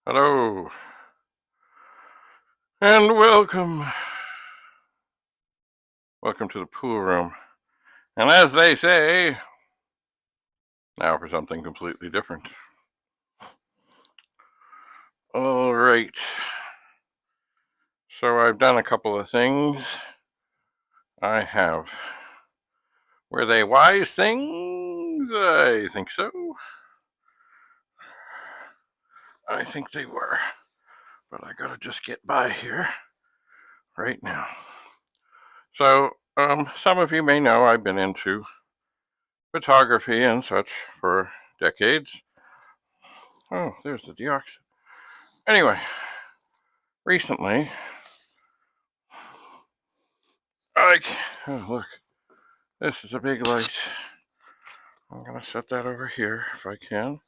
Hello, and welcome. Welcome to the pool room. And as they say, now for something completely different. All right. So I've done a couple of things. I have. Were they wise things? I think so. I think they were. But I gotta just get by here right now. So, some of you may know I've been into photography and such for decades. Oh, there's the deoxys. Anyway, recently, oh look, this is a big light. I'm gonna set that over here if I can.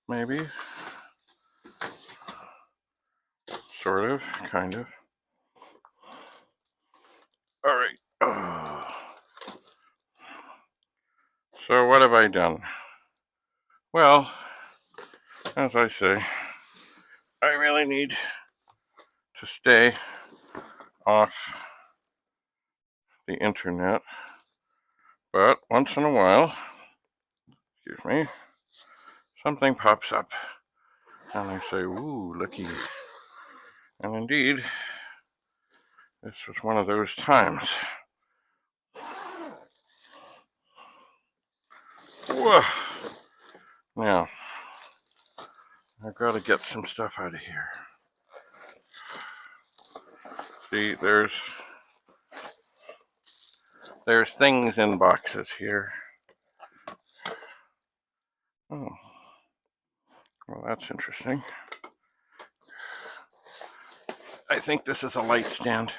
Maybe. Sort of, kind of. Alright. So what have I done? Well, as I say, I really need to stay off the internet. But once in a while, excuse me, something pops up. And I say, ooh, looky. And indeed, this was one of those times. Whoa. Now, I've got to get some stuff out of here. See, there's things in boxes here. Oh, well, that's interesting. I think this is a light stand.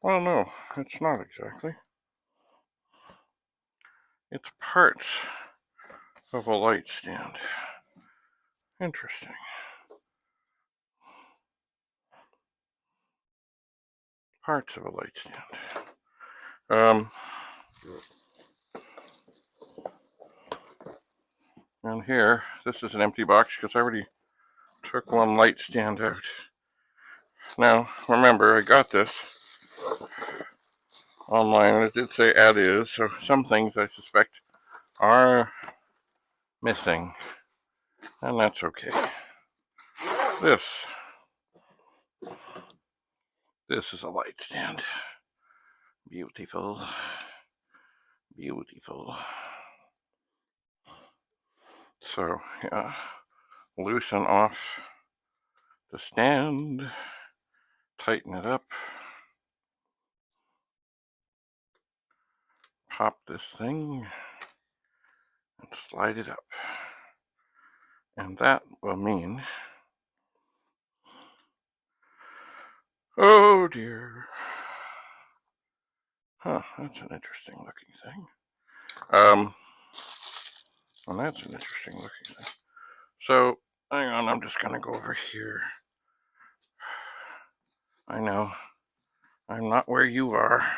Well, no, it's not exactly. It's parts of a light stand. Interesting. Parts of a light stand. And here, this is an empty box because I already took one light stand out. Now, remember, I got this online. It did say avid, so some things I suspect are missing, and that's okay. This is a light stand. Beautiful. Beautiful. So, yeah, loosen off the stand, tighten it up, pop this thing, and slide it up. And that will mean, oh dear. Huh, that's an interesting looking thing. And that's an interesting looking thing. So, hang on, I'm just gonna go over here. I know, I'm not where you are.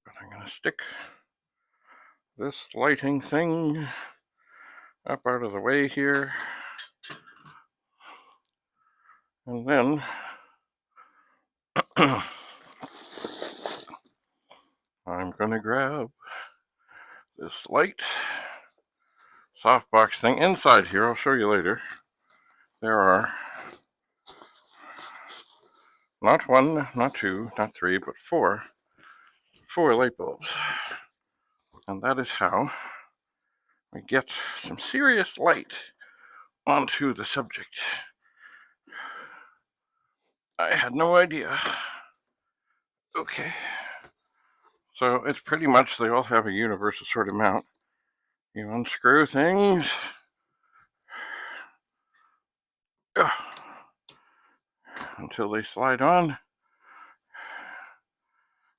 But I'm gonna stick this lighting thing up out of the way here. And then I'm gonna grab this light softbox thing inside here. I'll show you later. There are not one, not two, not three, but four light bulbs. And that is how we get some serious light onto the subject. I had no idea. Okay. So it's pretty much, they all have a universal sort of mount. You unscrew things. Until they slide on.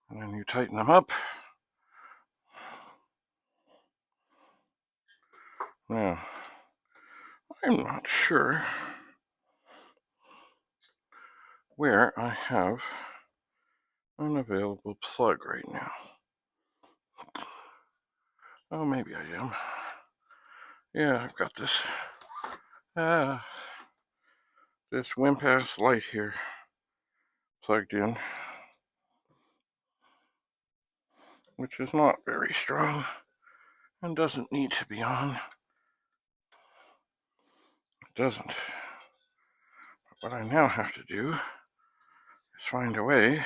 And then you tighten them up. Now, I'm not sure where I have an available plug right now. Oh, maybe I am. Yeah, I've got this this wimp-ass light here plugged in, which is not very strong and doesn't need to be on. It doesn't. But what I now have to do is find a way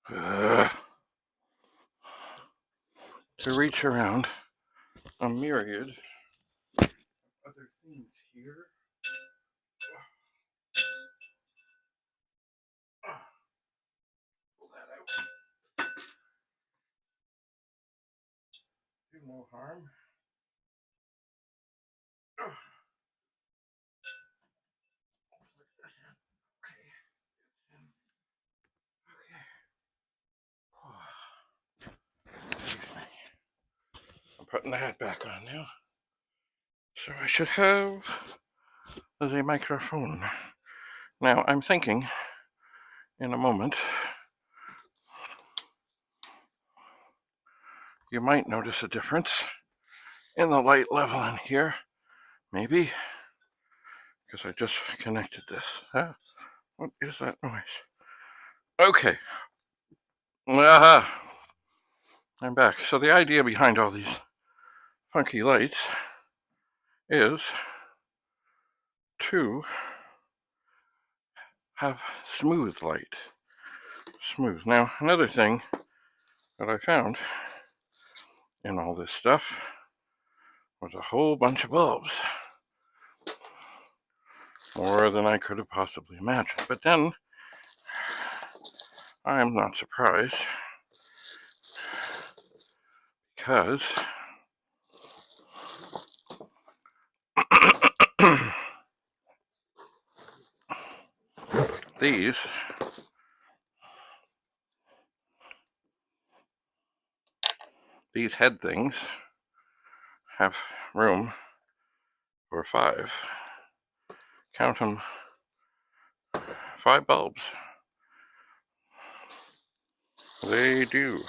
to reach around a myriad of other things here. Pull that out. Do no harm. I'm putting the hat back on now. So I should have the microphone. Now I'm thinking in a moment you might notice a difference in the light level in here. Maybe. Because I just connected this. What is that noise? Okay. Aha. I'm back. So the idea behind all these funky lights is to have smooth light. Smooth. Now, another thing that I found in all this stuff was a whole bunch of bulbs. More than I could have possibly imagined. But then, I am not surprised because these head things have room for 5. Count them, 5 bulbs. They do.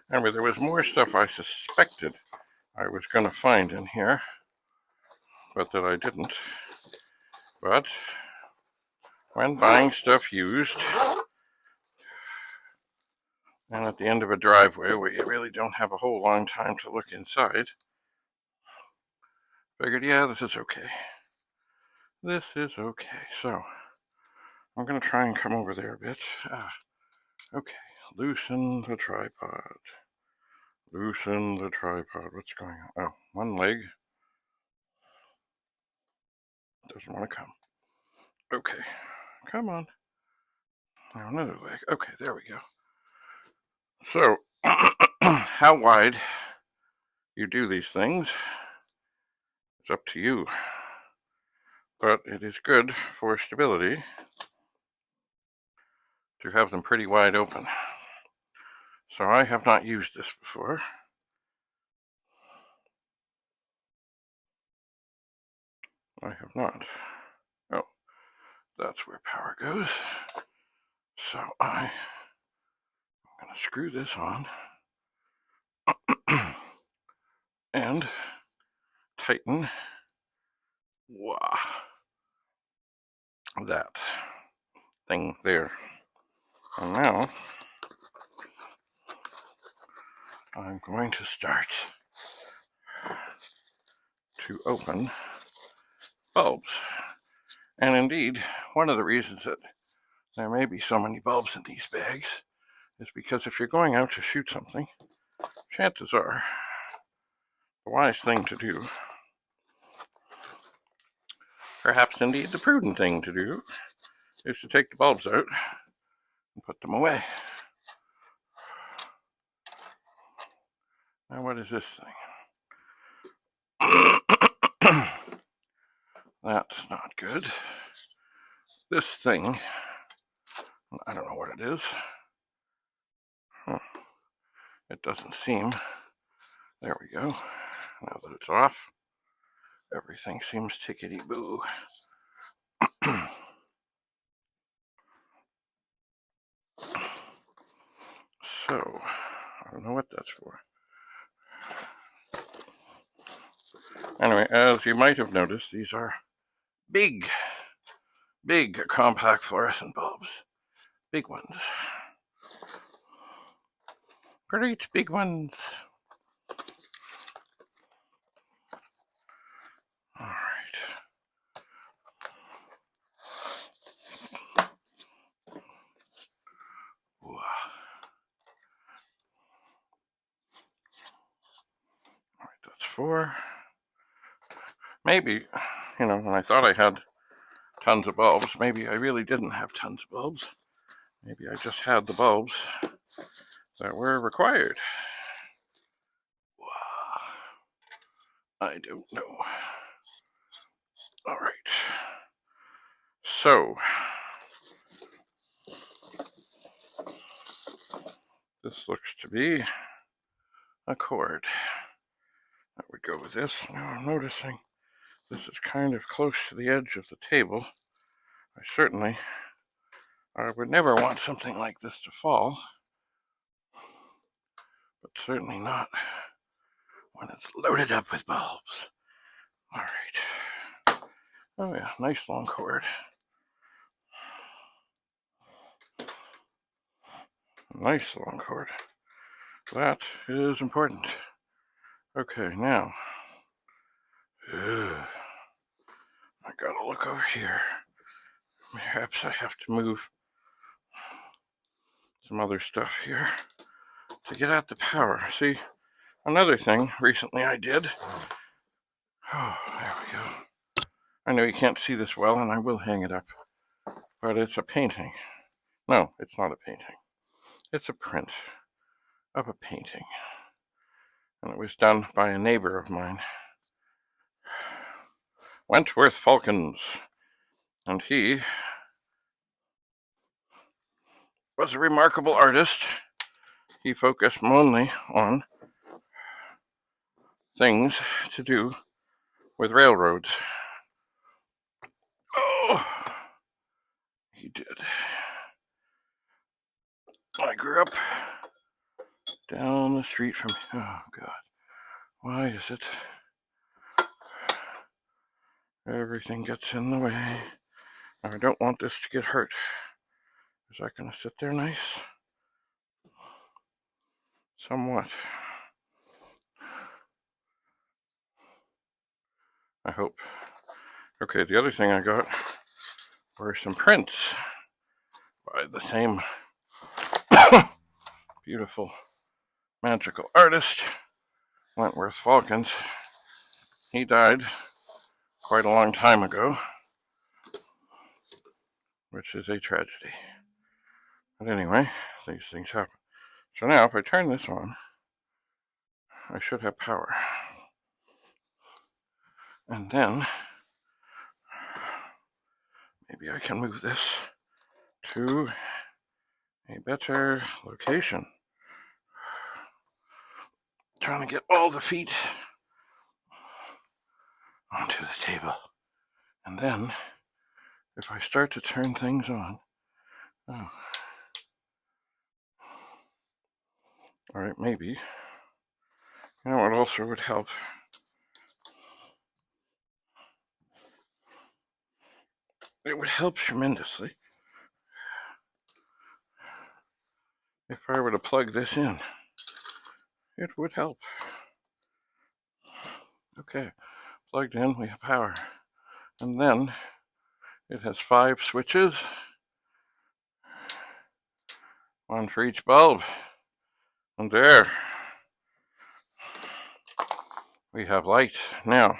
Remember, there was more stuff I suspected I was going to find in here, but that I didn't. But when buying stuff used, and at the end of a driveway where you really don't have a whole long time to look inside, figured, yeah, this is okay. This is okay. So, I'm going to try and come over there a bit. Okay, loosen the tripod. Loosen the tripod. What's going on? Oh, one leg doesn't want to come. Okay, come on. Now another leg. Okay, there we go. So, how wide you do these things is up to you. But it is good for stability to have them pretty wide open. So I have not used this before. I have not. Oh, that's where power goes. So I'm going to screw this on and tighten that thing there. And now I'm going to start to open bulbs. And indeed, one of the reasons that there may be so many bulbs in these bags is because if you're going out to shoot something, chances are the wise thing to do, perhaps indeed the prudent thing to do, is to take the bulbs out and put them away. Now what is this thing? That's not good. This thing, I don't know what it is. It doesn't seem. There we go. Now that it's off, everything seems tickety-boo. So, I don't know what that's for. Anyway, as you might have noticed, these are big compact fluorescent bulbs. Big ones. Great big ones. All right. All right, that's 4. Maybe, when I thought I had tons of bulbs, maybe I really didn't have tons of bulbs. Maybe I just had the bulbs that were required. I don't know. All right. So, this looks to be a cord. That would go with this. Now I'm noticing this is kind of close to the edge of the table. I would never want something like this to fall, but certainly not when it's loaded up with bulbs. All right. Oh yeah, nice long cord. Nice long cord. That is important. Okay, now, I gotta look over here. Perhaps I have to move some other stuff here to get at the power. See, another thing recently I did. Oh, there we go. I know you can't see this well, and I will hang it up, but it's a painting. No, it's not a painting. It's a print of a painting, and it was done by a neighbor of mine, Wentworth Falcons, and he was a remarkable artist. He focused mainly on things to do with railroads. Oh, he did. I grew up down the street from, oh God, why is it? Everything gets in the way. Now, I don't want this to get hurt. Is that going to sit there nice? Somewhat. I hope. Okay, the other thing I got were some prints by the same beautiful, magical artist, Wentworth Falcons. He died quite a long time ago, which is a tragedy. But anyway, these things happen. So now, if I turn this on, I should have power. And then, maybe I can move this to a better location. Trying to get all the feet onto the table. And then, if I start to turn things on, oh. All right, maybe. You know what also would help? It would help tremendously if I were to plug this in. It would help. Okay, plugged in, we have power. And then it has 5 switches, 1 for each bulb. And there, we have light. Now,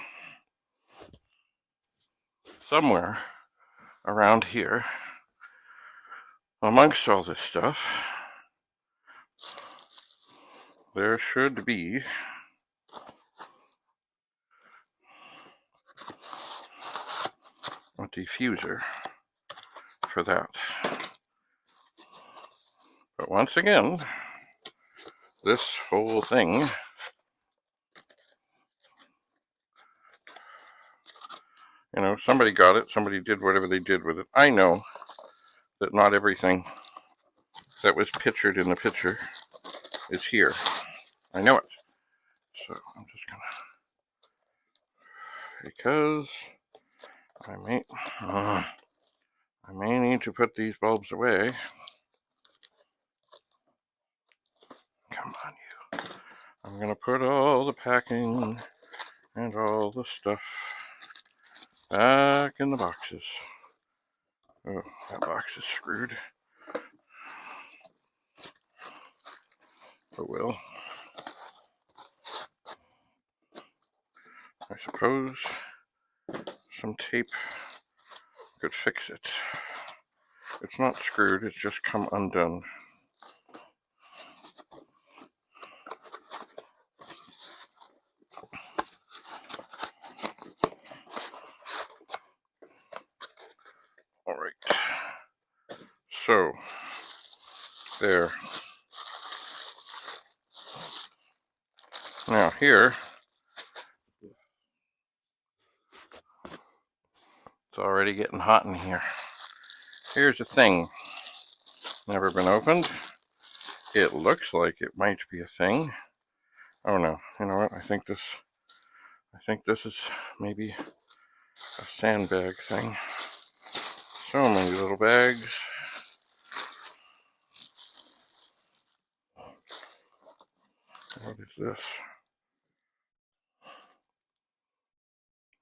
somewhere around here, amongst all this stuff, there should be a diffuser for that. But once again, this whole thing somebody got it, somebody did whatever they did with it. I know that not everything that was pictured in the picture is here. I know it. So I'm just gonna because I may need to put these bulbs away. Come on, you. I'm gonna put all the packing and all the stuff back in the boxes. Oh, that box is screwed. Oh well. I suppose some tape could fix it. It's not screwed, it's just come undone. All right. So, there. Now here, it's already getting hot in here. Here's a thing. Never been opened. It looks like it might be a thing. Oh no, you know what? I think this is maybe a sandbag thing. So many little bags. What is this?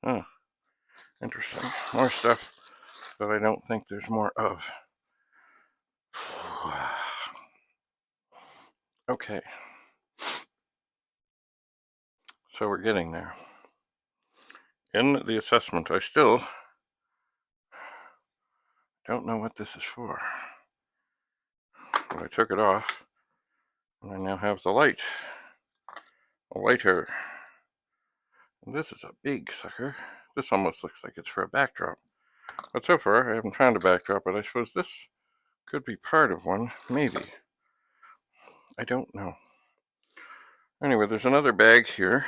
Oh, interesting. More stuff that I don't think there's more of. Okay. So we're getting there. In the assessment, I still don't know what this is for. But I took it off, and I now have the light. A lighter. And this is a big sucker. This almost looks like it's for a backdrop. But so far, I haven't found a backdrop, but I suppose this could be part of one. Maybe. I don't know. Anyway, there's another bag here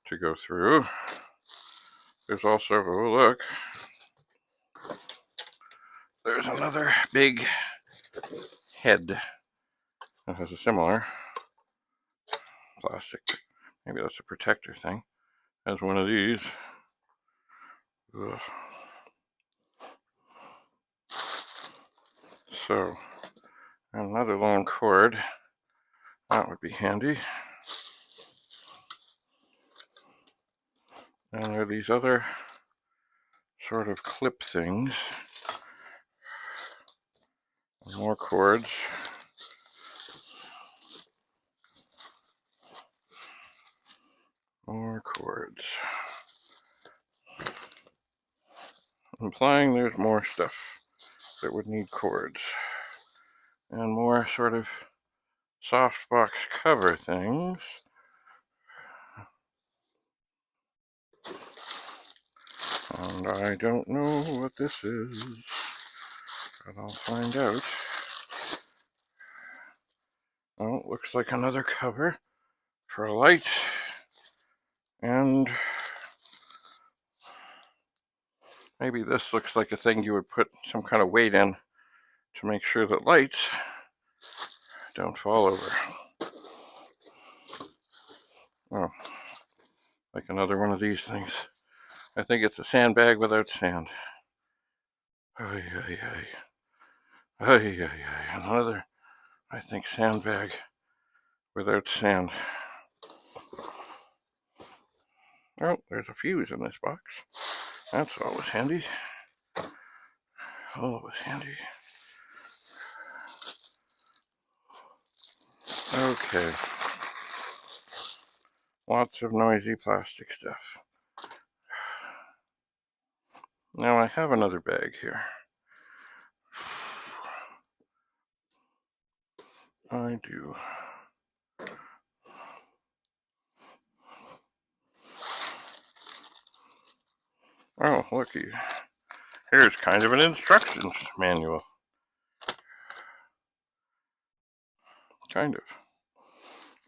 to go through. There's also, oh look, there's another big head that has a similar plastic. Maybe that's a protector thing. Has one of these. Ugh. So, another long cord. That would be handy. And there are these other sort of clip things. More cords. More cords. Implying there's more stuff that would need cords. And more sort of softbox cover things. And I don't know what this is, but I'll find out. Oh, it looks like another cover for a light. And maybe this looks like a thing you would put some kind of weight in to make sure that lights don't fall over. Oh, like another one of these things. I think it's a sandbag without sand. Ay, ay, ay. Ay, ay, ay. Another, I think, sandbag without sand. Oh, there's a fuse in this box. That's always handy. Always handy. Okay. Lots of noisy plastic stuff. Now I have another bag here. I do. Oh, looky. Here's kind of an instructions manual. Kind of.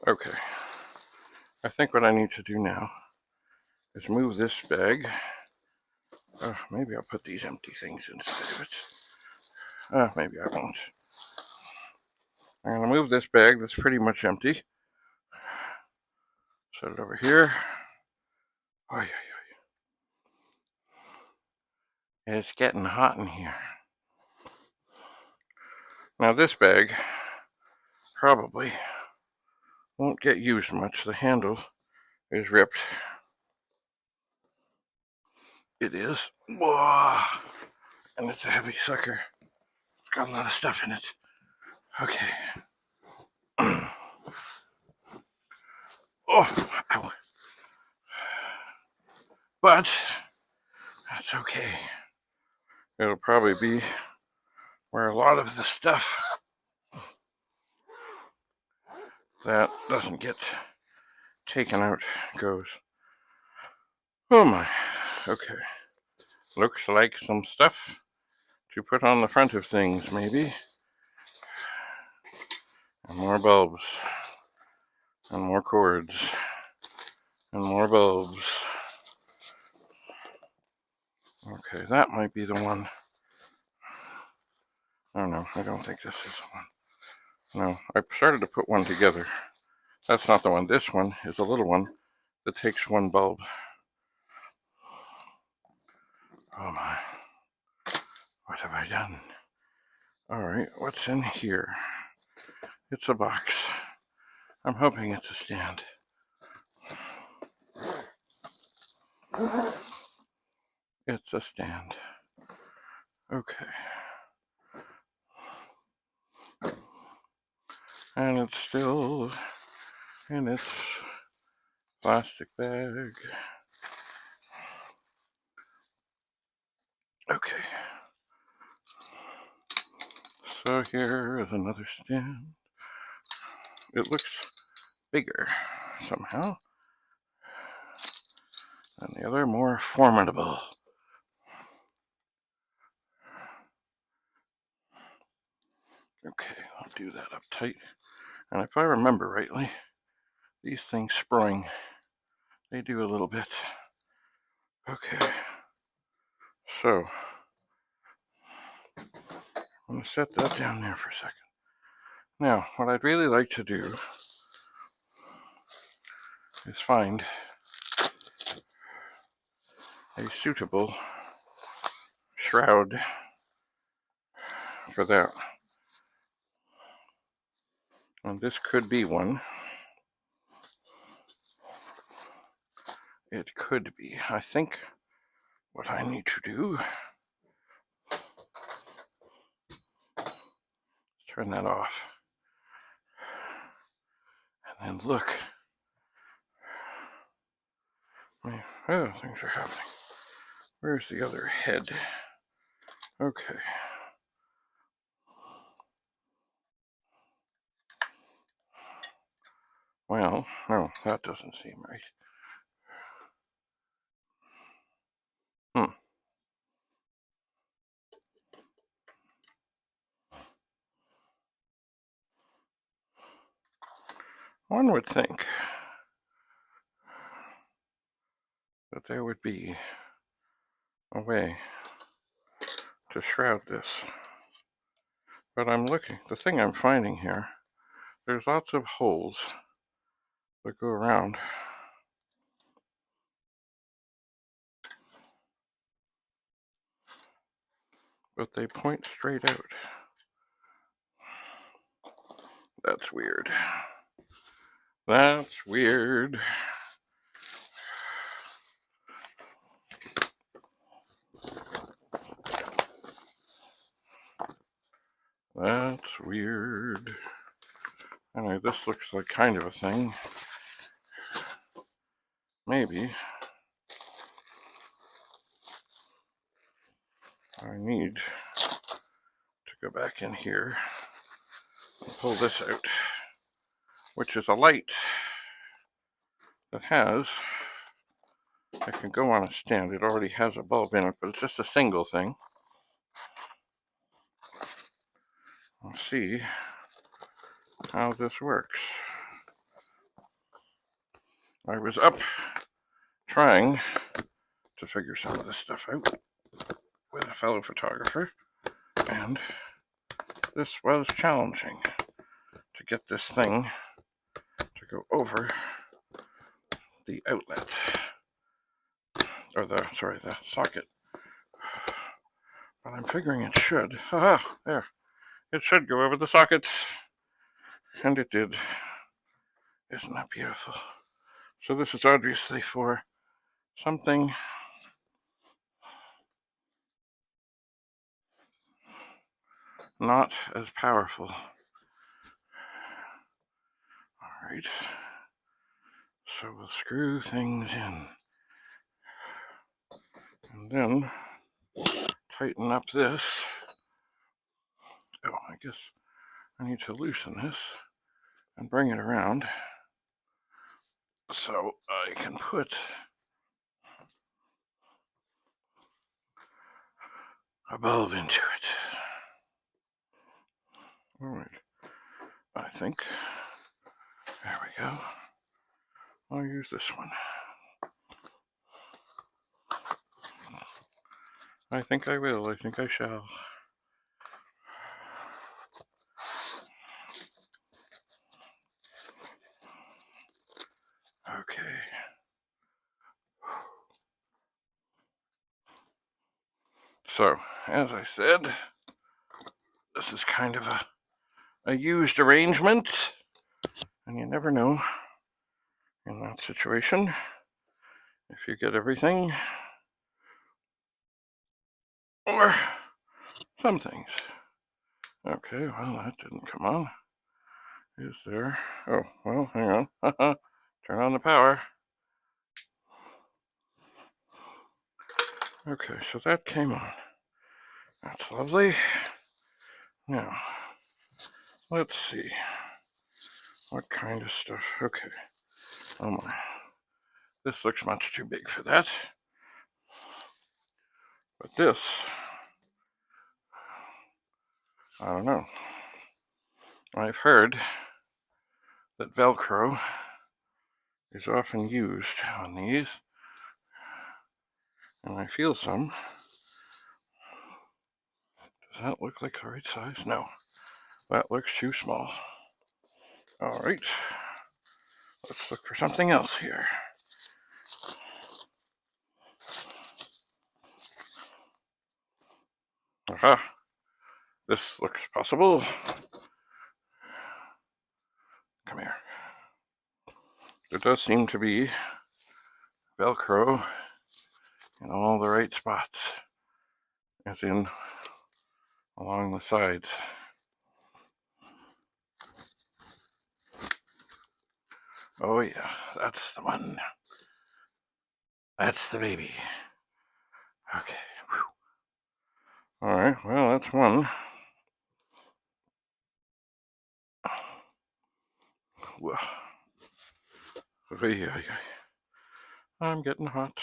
Okay. I think what I need to do now is move this bag. Maybe I'll put these empty things instead of it. Maybe I won't. I'm going to move this bag that's pretty much empty. Set it over here. Oh, yeah. It's getting hot in here. Now this bag probably won't get used much. The handle is ripped. It is. Whoa. And it's a heavy sucker. It's got a lot of stuff in it. Okay. Oh, ow. But that's okay. It'll probably be where a lot of the stuff that doesn't get taken out goes. Oh my. Okay. Looks like some stuff to put on the front of things, maybe. And more bulbs. And more cords. And more bulbs. Okay, that might be the one. Oh no, I don't think this is the one. No, I started to put one together. That's not the one. This one is a little one that takes one bulb. Oh my. What have I done? Alright, what's in here? It's a box. I'm hoping it's a stand. It's a stand. Okay. And it's still in its plastic bag. Okay. So here is another stand. It looks bigger somehow. And the other more formidable. Okay, I'll do that up tight. And if I remember rightly, these things spring. They do a little bit. Okay. So, I'm going to set that down there for a second. Now, what I'd really like to do is find a suitable shroud for that. And this could be one. It could be. I think what I need to do is turn that off. And then look. Oh, things are happening. Where's the other head? Okay. Well, no, that doesn't seem right. One would think that there would be a way to shroud this. But I'm looking, the thing I'm finding here, there's lots of holes that go around. But they point straight out. That's weird. That's weird. That's weird. Anyway, this looks like kind of a thing. Maybe I need to go back in here and pull this out, which is a light that has, it can go on a stand. It already has a bulb in it, but it's just a single thing. Let's see how this works. I was up trying to figure some of this stuff out with a fellow photographer, and this was challenging to get this thing to go over the outlet, or the socket. But I'm figuring it should. Ah, there. It should go over the sockets. And it did. Isn't that beautiful? So this is obviously for something not as powerful. Alright. So we'll screw things in. And then tighten up this. Oh, I guess I need to loosen this and bring it around so I can put a bulb into it. Alright, I think, there we go. I'll use this one. I think I will, I think I shall. Okay. So, as I said, this is kind of a used arrangement, and you never know in that situation if you get everything or some things. Okay, well, that didn't come on. Is there? Oh, well, hang on. Turn on the power. Okay, so that came on. That's lovely. Now, let's see. What kind of stuff? Okay. Oh my. This looks much too big for that. But this, I don't know. I've heard that Velcro is often used on these, and I feel some. Does that look like the right size? No, that looks too small. All right, let's look for something else here. Aha, this looks possible. Come here. There does seem to be Velcro in all the right spots, as in along the sides. Oh yeah, that's the one. That's the baby. Okay. Whew. All right, well, that's one. Whoa. I'm getting hot.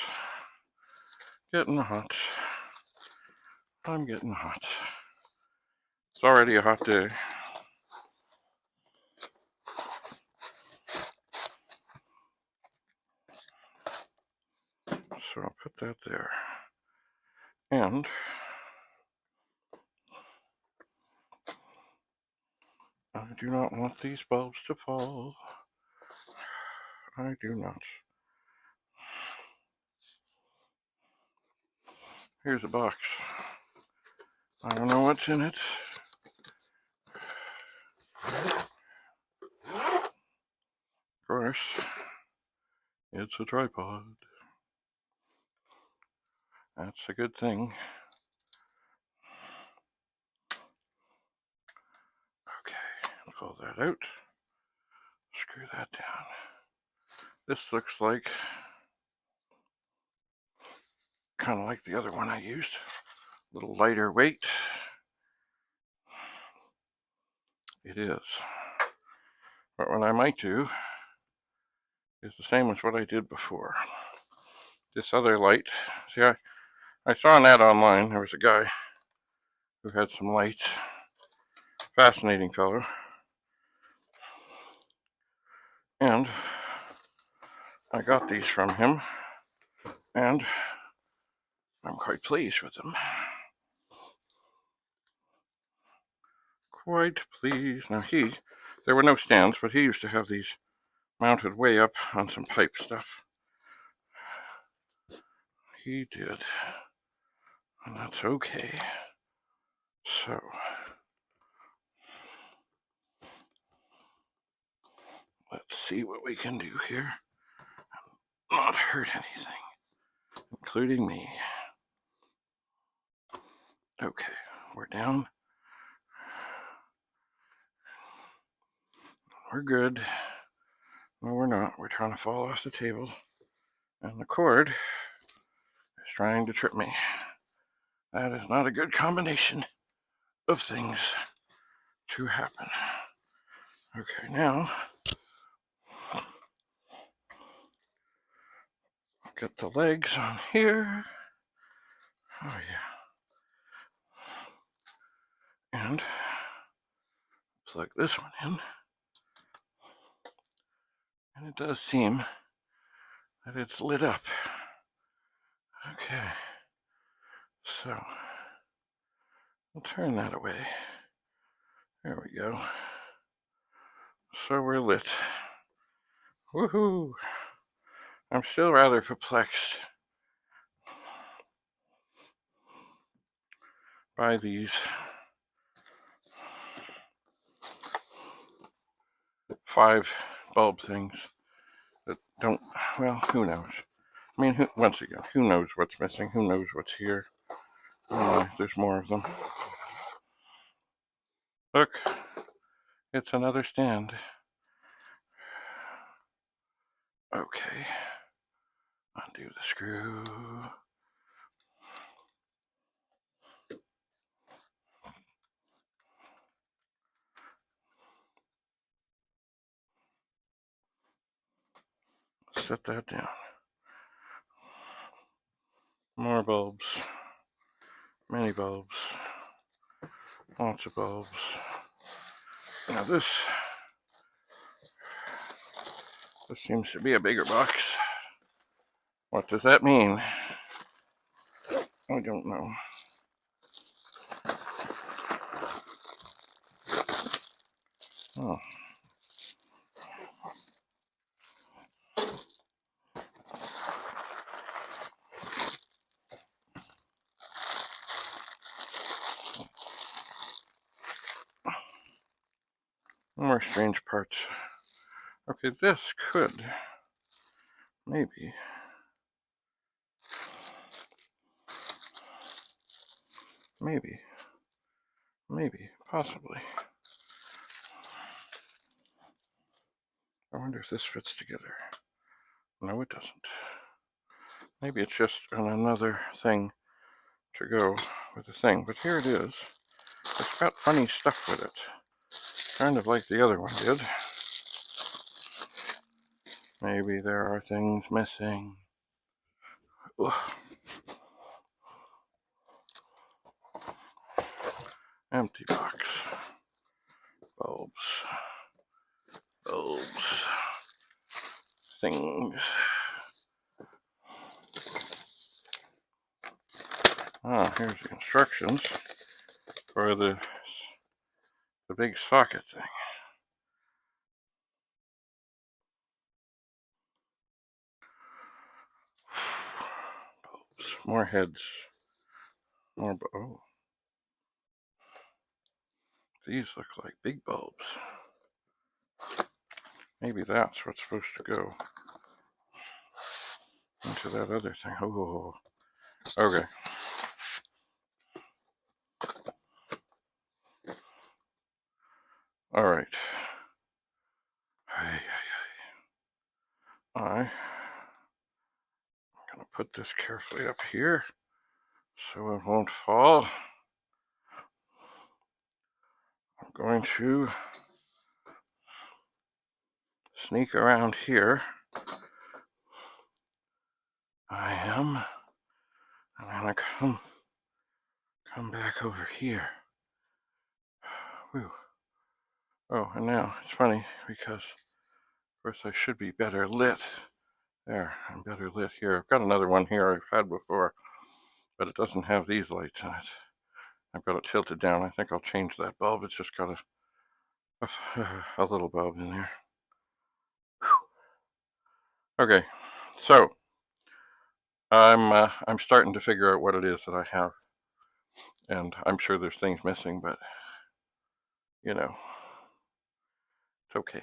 Getting hot. I'm getting hot. It's already a hot day. So I'll put that there. And I do not want these bulbs to fall. I do not. Here's a box. I don't know what's in it. Of course, it's a tripod. That's a good thing. Okay, pull that out. Screw that down. This looks like kind of like the other one I used. A little lighter weight. It is. But what I might do is the same as what I did before. This other light, see, I saw an ad online. There was a guy who had some lights. Fascinating fellow. And I got these from him, and I'm quite pleased with them. Quite pleased. Now there were no stands, but he used to have these mounted way up on some pipe stuff. He did. And that's okay. So let's see what we can do here. Not hurt anything, including me. Okay, we're down. We're good. No, we're not. We're trying to fall off the table, and the cord is trying to trip me. That is not a good combination of things to happen. Okay, now get the legs on here. Oh yeah. And plug this one in. And it does seem that it's lit up. Okay. So we'll turn that away. There we go. So we're lit. Woohoo! I'm still rather perplexed by these 5 bulb things that don't, well, who knows? I mean, once again, who knows what's missing? Who knows what's here? There's more of them. Look, it's another stand. Okay, undo the screw. Set that down. More bulbs. Many bulbs. Lots of bulbs. Now this seems to be a bigger box. What does that mean? I don't know. Oh. More strange parts. Okay, this could maybe possibly. I wonder if this fits together. No, it doesn't. Maybe it's just another thing to go with the thing, but here it is. It's got funny stuff with it, kind of like the other one did. Maybe there are things missing. Ugh. Empty box. Bulbs. Things. Ah, here's the instructions for the big socket thing. Bulbs. More heads. More oh. These look like big bulbs. Maybe that's what's supposed to go into that other thing. Oh, okay. All right. I'm going to put this carefully up here so it won't fall. I'm going to sneak around here. I am. I'm going to come back over here. Whew. Oh, and now it's funny because, of course, I should be better lit. There, I'm better lit here. I've got another one here I've had before, but it doesn't have these lights on it. I've got it tilted down. I think I'll change that bulb. It's just got a little bulb in there. Whew. Okay, so I'm starting to figure out what it is that I have, And I'm sure there's things missing, but, you know, it's okay.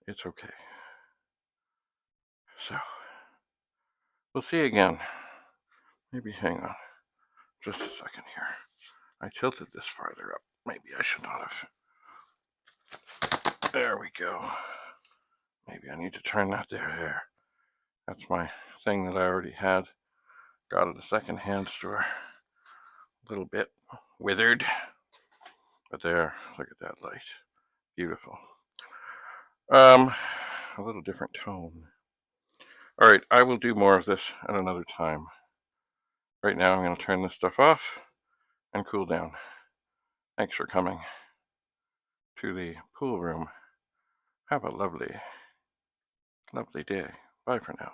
It's okay. So, we'll see again. Maybe hang on just a second here. I tilted this farther up. Maybe I should not have. There we go. Maybe I need to turn that there. That's my thing that I already had. Got at a second-hand store. A little bit withered. But there, look at that light. Beautiful. A little different tone. Alright, I will do more of this at another time. Right now I'm going to turn this stuff off and cool down. Thanks for coming to the pool room. Have a lovely, lovely day. Bye for now.